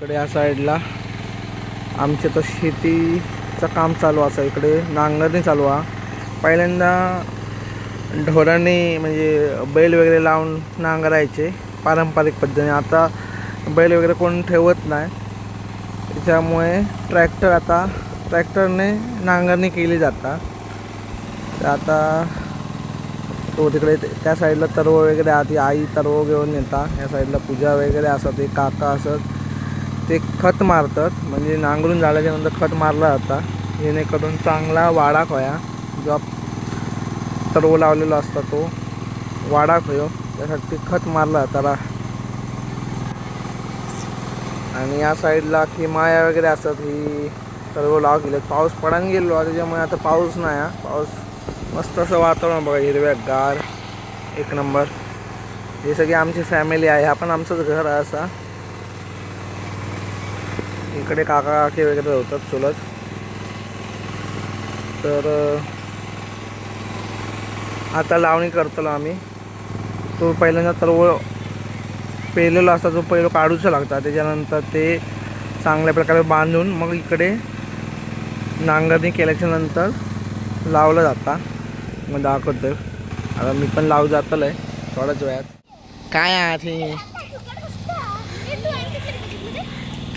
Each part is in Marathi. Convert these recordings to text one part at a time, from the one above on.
इकडे या साईडला आमचे तर शेतीचं काम चालू असं, इकडे नांगरणी चालू आहे। पहिल्यांदा ढोरांनी म्हणजे बैल वगैरे लावून नांगरायचे पारंपरिक पद्धतीने, आता बैल वगैरे कोण ठेवत नाही, त्याच्यामुळे ट्रॅक्टरने नांगरणी केली जातात। तर आता तो तिकडे त्या साईडला तरव वगैरे आधी आई तरव घेऊन येतात, या साईडला पूजा वगैरे असतात, ते काका असत ते खत मारतात, म्हणजे नांगरून झाल्याच्या नंतर खत मारला जाता जेणेकरून चांगला वाढा होया। जो तरव लावलेला असता तो वाढा होयो त्यासाठी खत मारला जाता। आणि या साईडला किमाया वगैरे असतात, ही सर्व लाव गेले। पाऊस पडान गेलो त्याच्यामुळे आता पाऊस नाही आहे, पाऊस मस्त असं वातावरण बघा, हिरव्यागार एक नंबर। हे सगळी आमची फॅमिली आहे, हा पण आमचंच घर आहे असा। इकडे काका काकी वगैरे होतात चुलत। तर आता लावणी करतो आम्ही, तो पहिल्यांदा तरव पेरलेला असता जो पहिलं काढूचं लागतं, त्याच्यानंतर ते चांगल्या प्रकारे बांधून मग इकडे नांगरणी केल्याच्या नंतर लावलं जातं। मग दाखवतो आता मी पण लावू जातलं आहे थोड्याच वेळात। काय आहे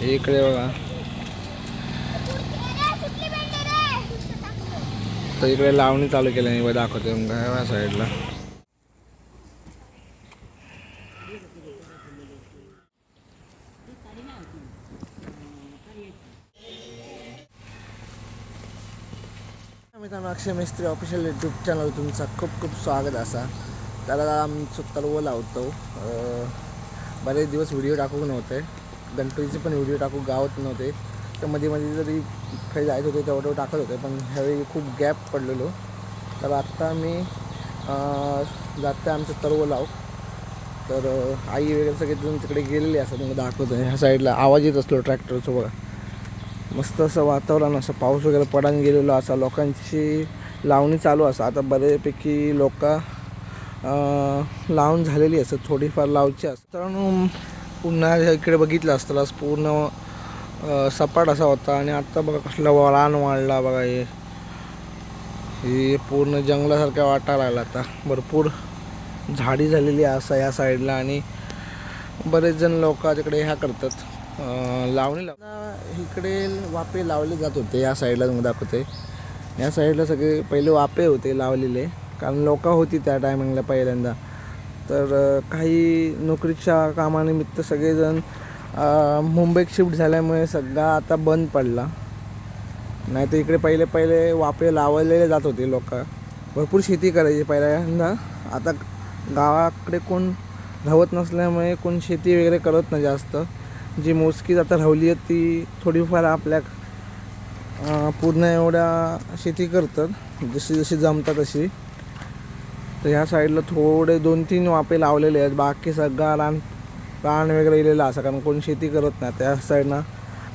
इकडे बघा, तर इकडे लावणी चालू केल्याने बघा, दाखवतो या साईडला। मित्रांनो, अक्षय मिस्त्री ऑफिशियल यूट्यूब चॅनल तुमचं खूप खूप स्वागत असा। त्याला आमचं तरव लावतो, बरेच दिवस व्हिडिओ टाकू नव्हते, गणपतीचे पण व्हिडिओ टाकू गावात नव्हते, तर मध्ये मध्ये जरी काही जायचं होते तेवढं टाकत होते, पण ह्यावेळी खूप गॅप पडलेलो। तर आत्ता मी जाते आमचं तरव लाव, तर आई वगैरे सगळे तिकडे गेलेले असं तुम्ही दाखवतो। ह्या साईडला आवाज येत असतो ट्रॅक्टरचं बघा, मस्त असं वातावरण असं, पाऊस वगैरे पडान गेलेलो असा, लोकांची लावणी चालू असं। आता बऱ्यापैकी लोक लावून झालेली असं, थोडीफार लावची असतं। तर पुन्हा इकडे बघितलं असतं पूर्ण सपाट असा होता, आणि आता बघा कसला रान वाढला बघा, हे पूर्ण जंगलासारख्या वाटायला लागला। आता भरपूर झाडी झालेली असं या साईडला, आणि बरेच जण लोक तिकडे ह्या करतात लावणी इकडे वापे लावले जात होते। या साईडला तुम्ही दाखवते, या साईडला सगळे पहिले वापे होते लावलेले, कारण लोक होती त्या टायमिंगला पहिल्यांदा। तर काही नोकरीच्या कामानिमित्त सगळेजण मुंबईत शिफ्ट झाल्यामुळे सगळा आता बंद पडला, नाही तर इकडे पहिले वापे लावलेले जात होते लोक, भरपूर शेती करायची पहिल्यांदा। आता गावाकडे कोण राहत नसल्यामुळे कोण शेती वगैरे करत नाही जास्त, जी मोजकीच आता राहिली आहे ती थोडीफार आपल्या पूर्ण एवढ्या शेती करतात, जशी जमतात तशी। तर ह्या साईडला थोडे 2-3 वापे लावलेले आहेत, बाकी सगळा रान वगैरे इलेला असं, कारण कोण शेती करत नाही। त्या साईडनं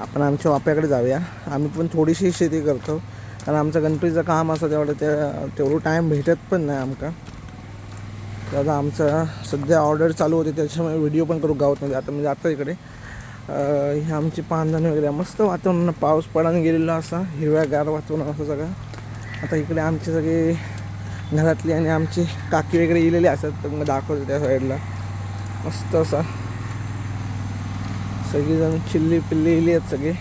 आपण आमच्या वाप्याकडे जाऊया, आम्ही पण थोडीशी शेती करतो, कारण आमचं गणपतीचं काम असं तेवढं टाईम भेटत पण नाही आमका। तर आता आमचं सध्या ऑर्डर चालू होते, त्याच्यामुळे व्हिडिओ पण करू गावात नाही। आता मी जातो इकडे, हे आमची पानधानी वगैरे, मस्त वातावरण, पाऊस पडान गेलेला असा, हिरव्यागार वातावरण असं सगळं। आता इकडे आमचे सगळे घरातली आणि आमची काकी वगैरे इलेले असतात, तर मग दाखवतो त्या साईडला मस्त असा सगळीजण चिल्ली पिल्ली इली आहेत सगळे,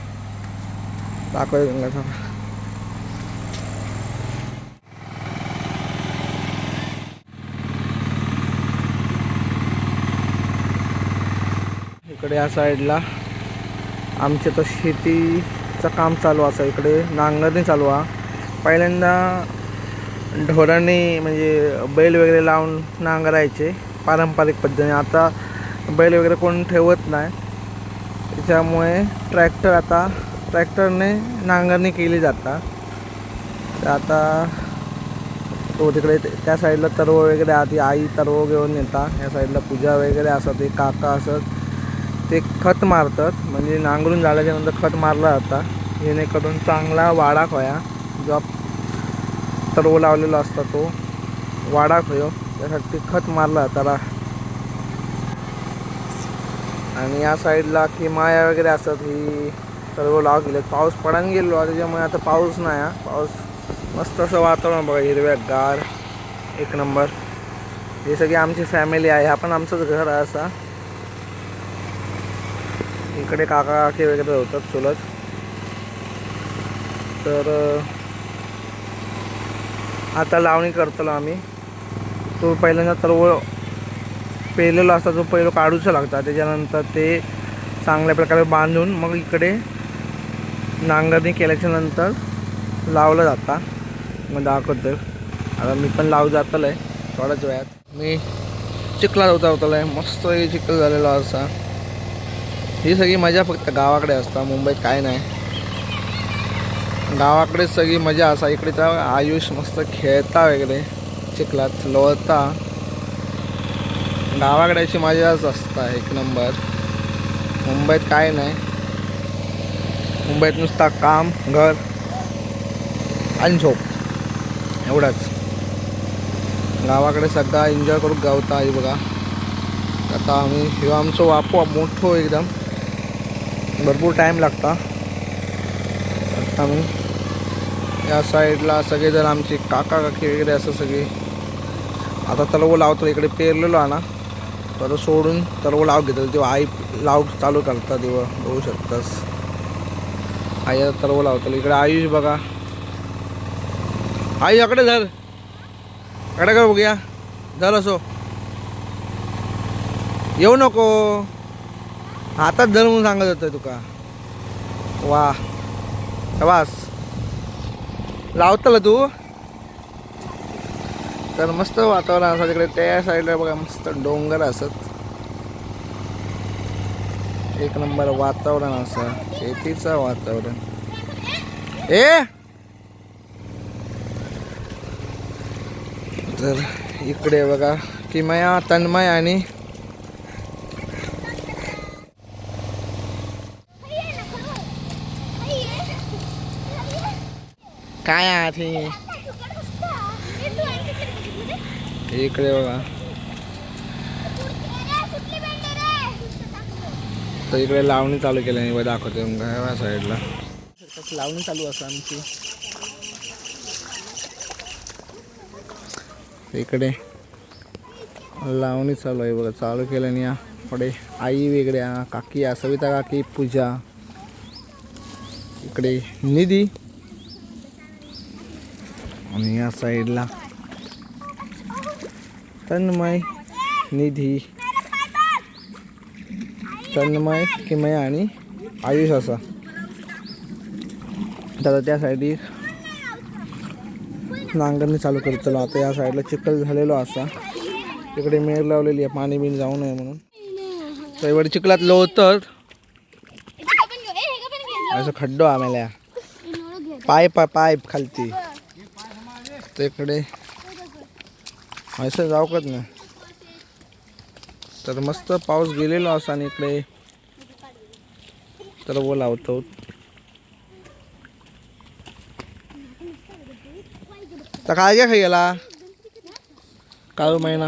दाखवतो। इकडे या साईडला आमचे तर शेतीचं काम चालू असं, इकडे नांगरणी चालू आहे। पहिल्यांदा ढोरांनी म्हणजे बैल वगैरे लावून नांगरायचे पारंपरिक पद्धतीने, आता बैल वगैरे कोण ठेवत नाही, त्याच्यामुळे ट्रॅक्टरने नांगरणी केली जातात। तर आता तो तिकडे त्या साईडला तरव वगैरे आधी आई तरव घेऊन येतात, या साईडला पूजा वगैरे असतात, ते काका असत ते खत मारतात, म्हणजे नांगरून झाल्याच्या नंतर खत मारला जाता जेणेकरून चांगला वाढा होया। जो तरव लावलेला असता तो वाढा होयो त्यासाठी खत मारला जाता। आणि या साईडला किमाया वगैरे असतात ही सर्व लाव गेले. पाऊस पडान गेलो त्याच्यामुळे आता पाऊस नाही हा. पाऊस मस्त असं वातावरण बघा, हिरव्या गार एक नंबर. हे सगळी आमची फॅमिली आहे. हा पण आमचंच घर आहे असा. इकडे काका काकी वगैरे होतात चुलत. तर आता लावणी करतो आम्ही. तो पहिल्यांदा सर्व पेरलेला असता जो पहिलं काढूचं लागतं. त्याच्यानंतर ते चांगल्या प्रकारे बांधून मग इकडे नांगरणी केल्याच्या नंतर लावलं जातं. मग दाखवतो. आता मी पण लावू जातलं आहे थोड्याच वेळात. मी चिखलात उतरतलो आहे. मस्त चिखल झालेला असा. ही सगळी मजा फक्त गावाकडे असता, मुंबईत काय नाही. गावाकडेच सगळी मजा असा. इकडे तर आयुष मस्त खेळता वगैरे चिखलात लोळता. गावाकड्याची मजाच असता एक नंबर. मुंबईत काय नाही. मुंबईत नुसता काम, घर आणि झोप एवढंच. गावाकडे सगळा एन्जॉय करून गावता आहे बघा. आता आम्ही हे आमचं वापो मोठं एकदम भरपूर टाईम लागता. आता मी या साईडला सगळेजण आमचे काका काकी वगैरे असं सगळे आता तलव लावतो. इकडे पेरलेलो आहे ना, तर सोडून तलव लाव घेतलं. तेव्हा आई लाव चालू करतात तेव्हा बघू शकतास. आई आता तलव लावतो. इकडे आयुष बघा. आई अकडे धर, अकडे कर बघूया. धर असो, येऊ नको हातात धर म्हणून सांगत होतं तुका. वा वास लावतला तू. तर मस्त वातावरण असं तिकडे त्या साईडला बघा. मस्त डोंगर असत. एक नंबर वातावरण असं शेतीचं वातावरण. तर इकडे बघा किमया, तन्मय आणि काय आहे इकडे बघा. तर इकडे लावणी चालू केल्याने दाखवते या साईडला लावणी चालू असं आमची. इकडे लावणी चालू आहे बघा. चालू केल्याने या पुढे आई वेगळ्या, काकी या सविता काकी, पूजा, इकडे निधी आणि या साईडला तन्मय, निधी, तन्मय, किमया आणि आयुष असा. आता त्या साईडी नांगरणी चालू करतो. आता या साईडला चिखल झालेलो असा. इकडे मेर लावलेली आहे पाणी बिन जाऊ नये म्हणून. तर एवढे चिखलात लोळतात असं खड्डो आम्हाला पाईप खालती. तर इकडे असं जाऊकत नाही. तर मस्त पाऊस गेलेला असा आणि इकडे तर वो लावतो. तर काय घ्या गेला काळू महिना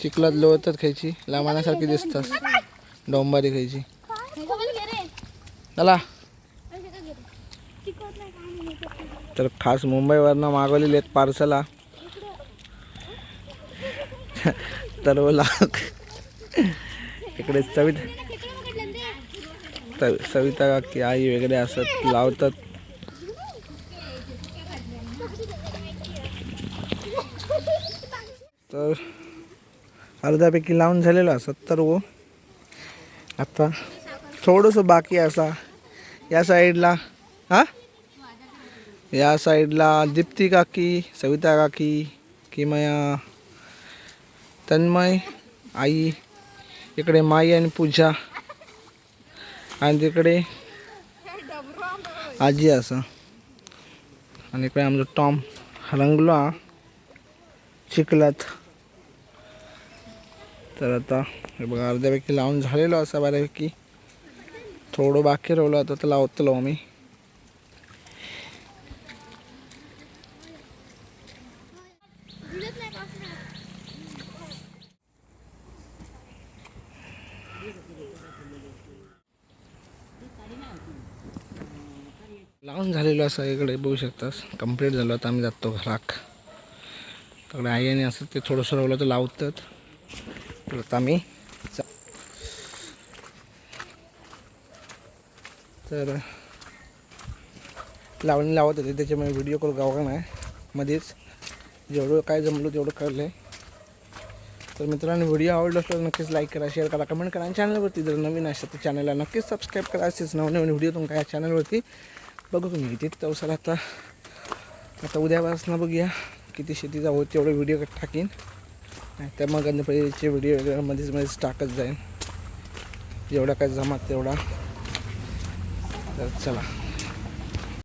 चिखलात लोळतात खायची लामाण्यासारखी दिसतात. डोंबारी खायची चला. तर खास मुंबईवरनं मागवलेली आहेत पार्सला. तर इकडे सविता काकी, आई वगैरे असत लावतात. तर अर्ध्यापैकी लावून झालेलं असत. तर वो आता थोडंसं बाकी असा. या साईडला या साईडला दीप्ती काकी, सविता काकी, किमया, तन्मय, आई, इकडे माई आणि पूजा आणि तिकडे आजी असं. आणि इकडे आमचं टॉम रंगलो चिखलात. तर आता हे बघा अर्ध्यापैकी लावून झालेलो असा बऱ्यापैकी. थोडं बाकी राहिलं आता तर लावतो मी. लावून झालेलं असं इकडे बघू शकतास. कंप्लीट झालं. आता आम्ही जातो घराक. तिकडे आईने असं ते थोडंसं रवलं तर लावतात. तर आता आम्ही तर लावणी लावत होते त्याच्यामुळे व्हिडिओ कॉल गावा नाही मध्येच. जेवढं काय जमलं तेवढं कळलं आहे. तर मित्रांनो व्हिडिओ आवडला असला तर नक्कीच लाईक करा, शेअर करा, कमेंट करा आणि चॅनलवरती जर नवीन असेल तर चॅनलला नक्कीच सबस्क्राईब करा. असेच नवनवीन व्हिडिओ तुमका या चॅनलवरती बघू तुम्ही इथे तर आता उद्यापासून बघूया किती शेतीचा होत तेवढे व्हिडिओ टाकीन. त्या मग गणपतीचे व्हिडिओ वगैरे मध्येच टाकत जाईन जेवढा काय जमात तेवढा. तर चला.